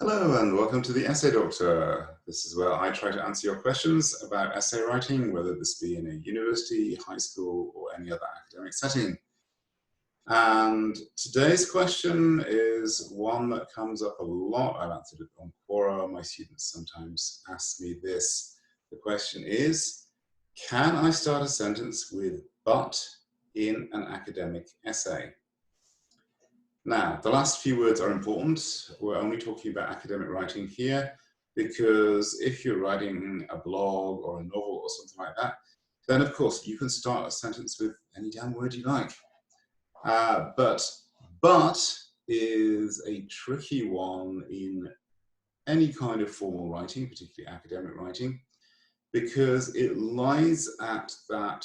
Hello and welcome to the Essay Doctor. This is where I try to answer your questions about essay writing, whether this be in a university, high school, or any other academic setting. And today's question is one that comes up a lot. I've answered it on Quora. My students sometimes ask me this. The question is, can I start a sentence with but in an academic essay? Now, the last few words are important. We're only talking about academic writing here because if you're writing a blog or a novel or something like that, then of course you can start a sentence with any damn word you like. But is a tricky one in any kind of formal writing, particularly academic writing, because it lies at that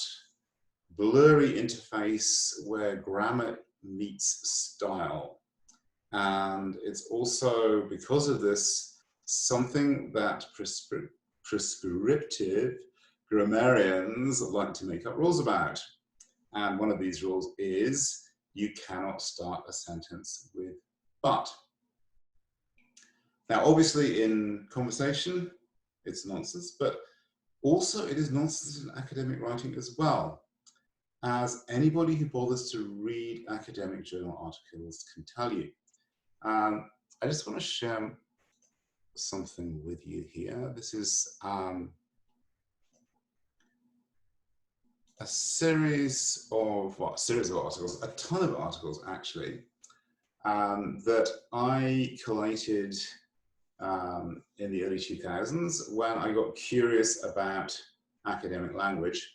blurry interface where grammar meets style. And it's also, because of this, something that prescriptive grammarians like to make up rules about. And one of these rules is you cannot start a sentence with but. Now, obviously in conversation, it's nonsense, but also it is nonsense in academic writing as well, as anybody who bothers to read academic journal articles can tell you. I just want to share something with you here. This is a series of articles, a ton of articles actually, that I collated in the early 2000s when I got curious about academic language.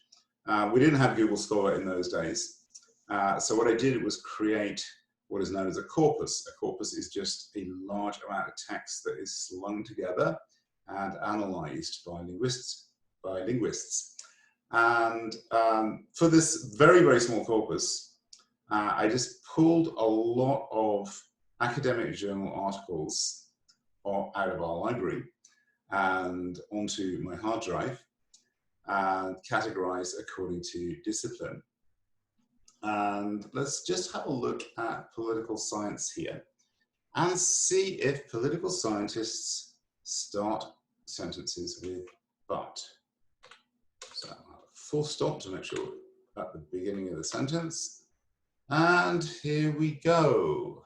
We didn't have Google Scholar in those days. So what I did was create what is known as a corpus. A corpus is just a large amount of text that is slung together and analyzed by linguists. And for this very, very small corpus, I just pulled a lot of academic journal articles out of our library and onto my hard drive and categorized according to discipline. And let's just have a look at political science here and see if political scientists start sentences with but. So I'll have a full stop to make sure we're at the beginning of the sentence. And here we go.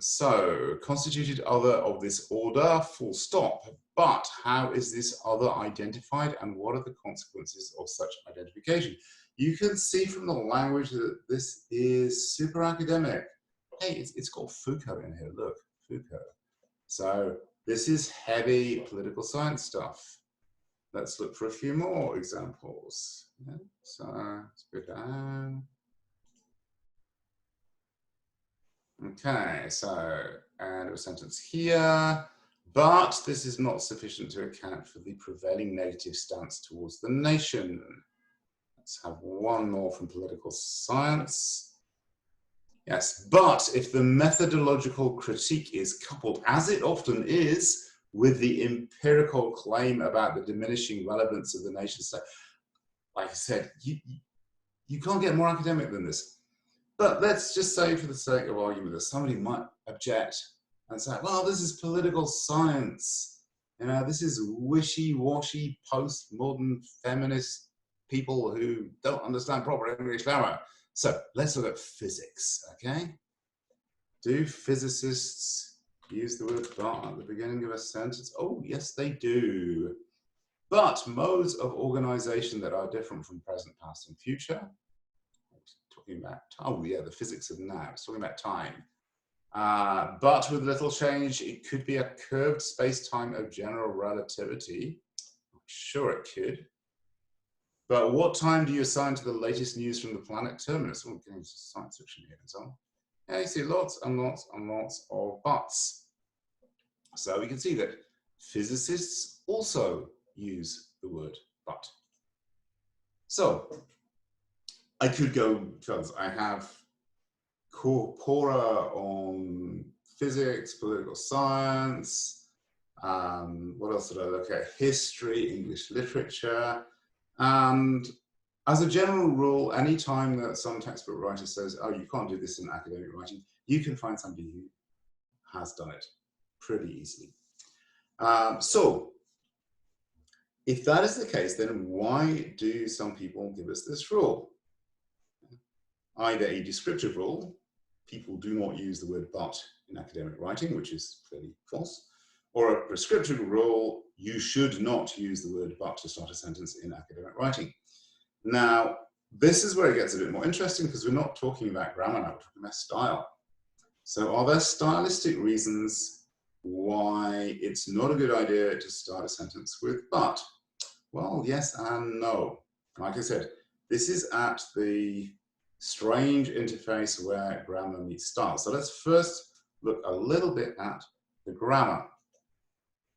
So, constituted other of this order, full stop. But how is this other identified and what are the consequences of such identification? You can see from the language that this is super academic. Hey, it's got Foucault in here, look, Foucault. So this is heavy political science stuff. Let's look for a few more examples. Yeah, so let's go down. Okay, so and a sentence here, but this is not sufficient to account for the prevailing negative stance towards the nation. Let's have one more from political science. Yes, but if the methodological critique is coupled, as it often is, with the empirical claim about the diminishing relevance of the nation state, like I said, you can't get more academic than this. But let's just say, for the sake of argument, that somebody might object and say, well, this is political science. You know, this is wishy-washy, post-modern feminist people who don't understand proper English grammar. So let's look at physics, okay? Do physicists use the word but at the beginning of a sentence? Oh, yes, they do. But modes of organization that are different from present, past, and future. Talking about, oh yeah, the physics of now. It's talking about time. But with little change, it could be a curved space-time of general relativity. I'm sure it could. But what time do you assign to the latest news from the planet terminus? Oh, getting into science fiction here and so on. Yeah, you see lots and lots and lots of buts. So we can see that physicists also use the word but. So I could go, because I have corpora on physics, political science, what else did I look at? History, English literature. And as a general rule, anytime that some textbook writer says, oh, you can't do this in academic writing, you can find somebody who has done it. pretty easily. So, if that is the case, then why do some people give us this rule? Either a descriptive rule, people do not use the word but in academic writing, which is clearly false, or a prescriptive rule, you should not use the word but to start a sentence in academic writing. Now, this is where it gets a bit more interesting because we're not talking about grammar now, we're talking about style. So are there stylistic reasons why it's not a good idea to start a sentence with but? Well, yes and no. Like I said, this is at the strange interface where grammar meets style. So let's first look a little bit at the grammar.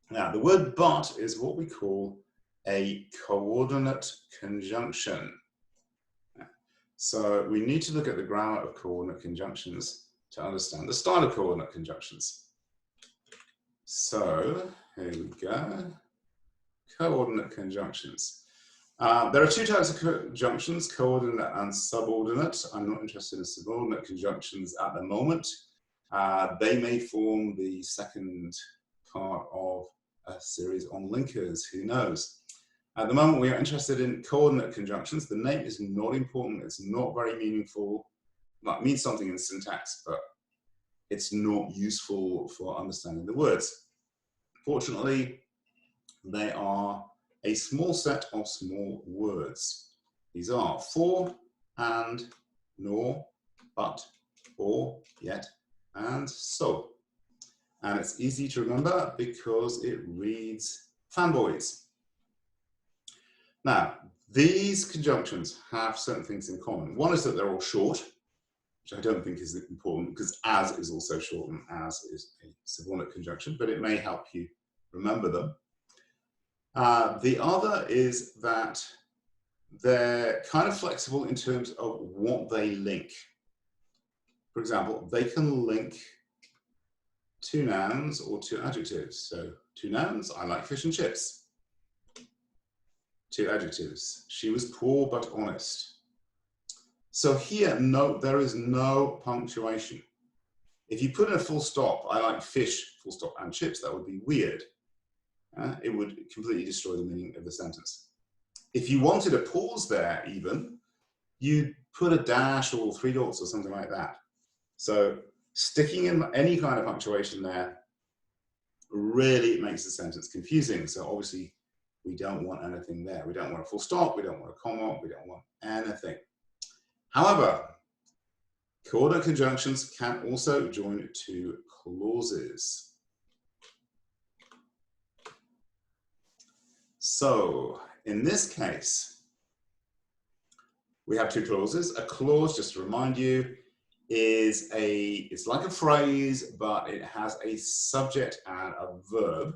Now, the word but is what we call a coordinate conjunction. So we need to look at the grammar of coordinate conjunctions to understand the style of coordinate conjunctions. So here we go. Coordinate conjunctions. There are two types of conjunctions, coordinate and subordinate. I'm not interested in subordinate conjunctions at the moment. They may form the second part of a series on linkers, who knows. At the moment, we are interested in coordinate conjunctions. The name is not important. It's not very meaningful. Well, it means something in syntax, but it's not useful for understanding the words. Fortunately, they are a small set of small words. These are for, and, nor, but, or, yet, and so. And it's easy to remember because it reads fanboys. Now, these conjunctions have certain things in common. One is that they're all short, which I don't think is important because as is also short and as is a subordinate conjunction, but it may help you remember them. The other is that they're kind of flexible in terms of what they link. For example, they can link two nouns or two adjectives. So two nouns, I like fish and chips. Two adjectives, she was poor but honest. So here, no, there is no punctuation. If you put in a full stop, I like fish, full stop, and chips, that would be weird. It would completely destroy the meaning of the sentence. If you wanted a pause there even, you'd put a dash or 3 dots or something like that. So sticking in any kind of punctuation there really makes the sentence confusing. So obviously we don't want anything there. We don't want a full stop, we don't want a comma, we don't want anything. However, coordinate conjunctions can also join two clauses. So in this case, we have two clauses. A clause, just to remind you, it's like a phrase, but it has a subject and a verb,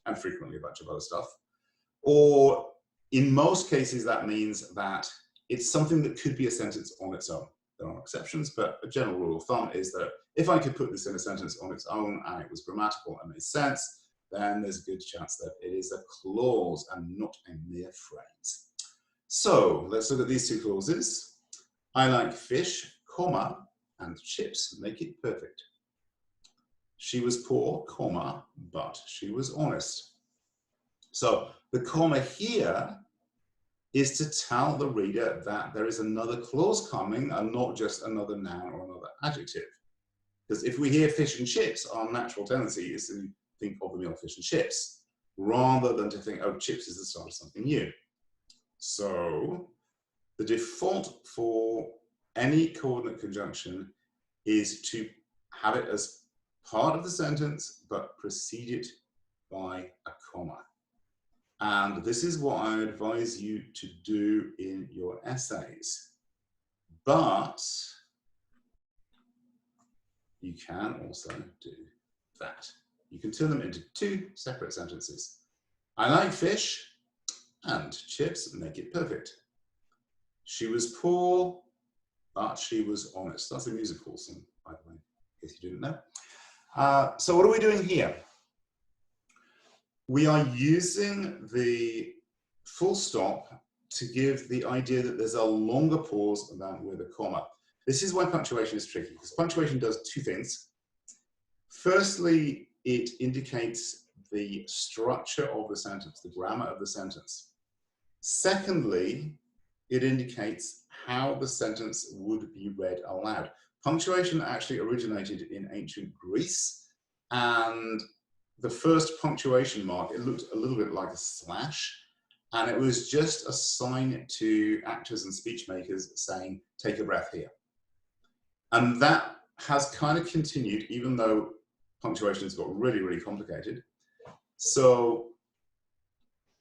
and frequently a bunch of other stuff. Or in most cases, that means that it's something that could be a sentence on its own. There are exceptions, but a general rule of thumb is that if I could put this in a sentence on its own and it was grammatical and made sense, then there's a good chance that it is a clause and not a mere phrase. So let's look at these two clauses. I like fish, comma, and chips make it perfect. She was poor, comma, but she was honest. So the comma here is to tell the reader that there is another clause coming and not just another noun or another adjective. Because if we hear fish and chips, our natural tendency is to think of the meal fish and chips, rather than to think, oh, chips is the start of something new. So the default for any coordinate conjunction is to have it as part of the sentence, but precede it by a comma. And this is what I advise you to do in your essays. But you can also do that. You can turn them into two separate sentences. I like fish, and chips make it perfect. She was poor, but she was honest. That's a musical song, by the way, in case you didn't know. So what are we doing here? We are using the full stop to give the idea that there's a longer pause than with a comma. This is why punctuation is tricky, because punctuation does two things. Firstly, it indicates the structure of the sentence, the grammar of the sentence. Secondly, it indicates how the sentence would be read aloud. Punctuation actually originated in ancient Greece, and the first punctuation mark, it looked a little bit like a slash, and it was just a sign to actors and speech makers saying, take a breath here. And that has kind of continued, even though punctuation has got really, really complicated. So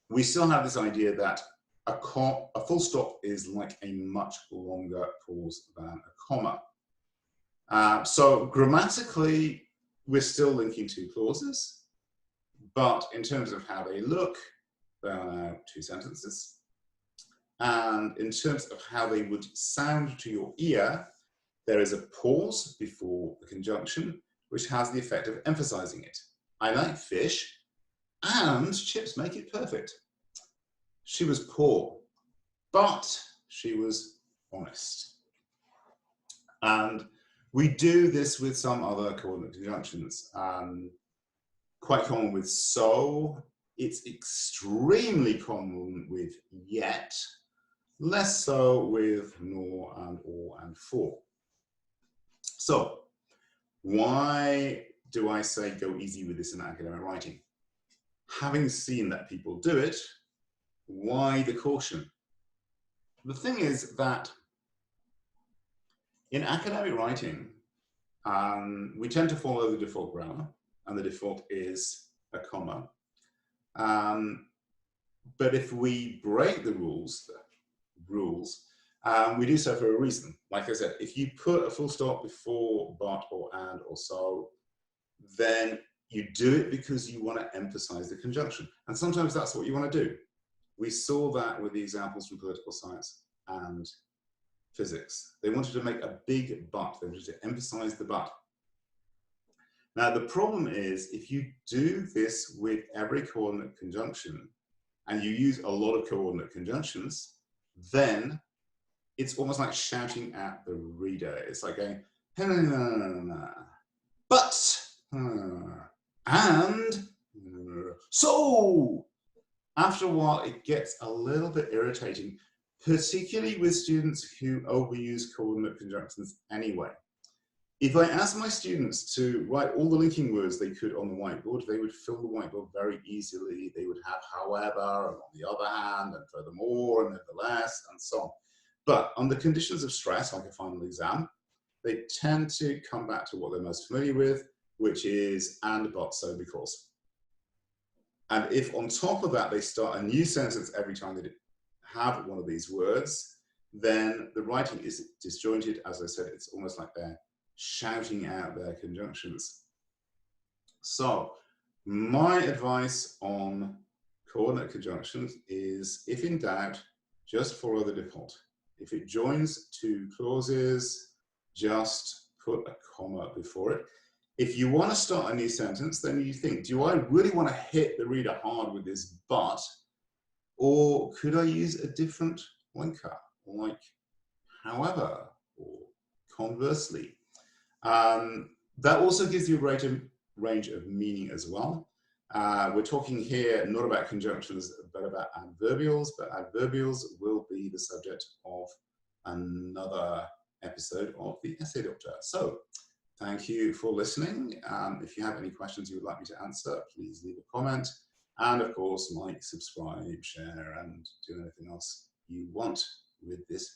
we still have this idea that a full stop is like a much longer pause than a comma. So grammatically, we're still linking two clauses, but in terms of how they look, they are now two sentences. And in terms of how they would sound to your ear, there is a pause before the conjunction, which has the effect of emphasizing it. I like fish, and chips make it perfect. She was poor, but she was honest. And we do this with some other coordinate conjunctions. Quite common with so. It's extremely common with yet, less so with nor and or and for. So why do I say go easy with this in academic writing? Having seen that people do it, why the caution? The thing is that in academic writing, we tend to follow the default grammar, and the default is a comma. But if we break the rules, we do so for a reason. Like I said, if you put a full stop before but or and or so, then you do it because you want to emphasize the conjunction. And sometimes that's what you want to do. We saw that with the examples from political science and physics. They wanted to make a big but. They wanted to emphasize the but. Now, the problem is if you do this with every coordinate conjunction and you use a lot of coordinate conjunctions, then it's almost like shouting at the reader. It's like going, but, and, so. After a while, it gets a little bit irritating, particularly with students who overuse coordinate conjunctions anyway. If I asked my students to write all the linking words they could on the whiteboard, they would fill the whiteboard very easily. They would have however, and on the other hand, and furthermore, and nevertheless, and so on. But under conditions of stress, like a final exam, they tend to come back to what they're most familiar with, which is and, but, so, because. And if on top of that, they start a new sentence every time they have one of these words, then the writing is disjointed. As I said, it's almost like they're shouting out their conjunctions. So my advice on coordinate conjunctions is, if in doubt, just follow the default. If it joins two clauses, just put a comma before it. If you want to start a new sentence, then you think, do I really want to hit the reader hard with this but, or could I use a different linker, like however, or conversely? That also gives you a greater range of meaning as well. We're talking here not about conjunctions, but about adverbials, but adverbials will be the subject of another episode of the Essay Doctor. So, thank you for listening. If you have any questions you would like me to answer, please leave a comment. And of course, like, subscribe, share, and do anything else you want with this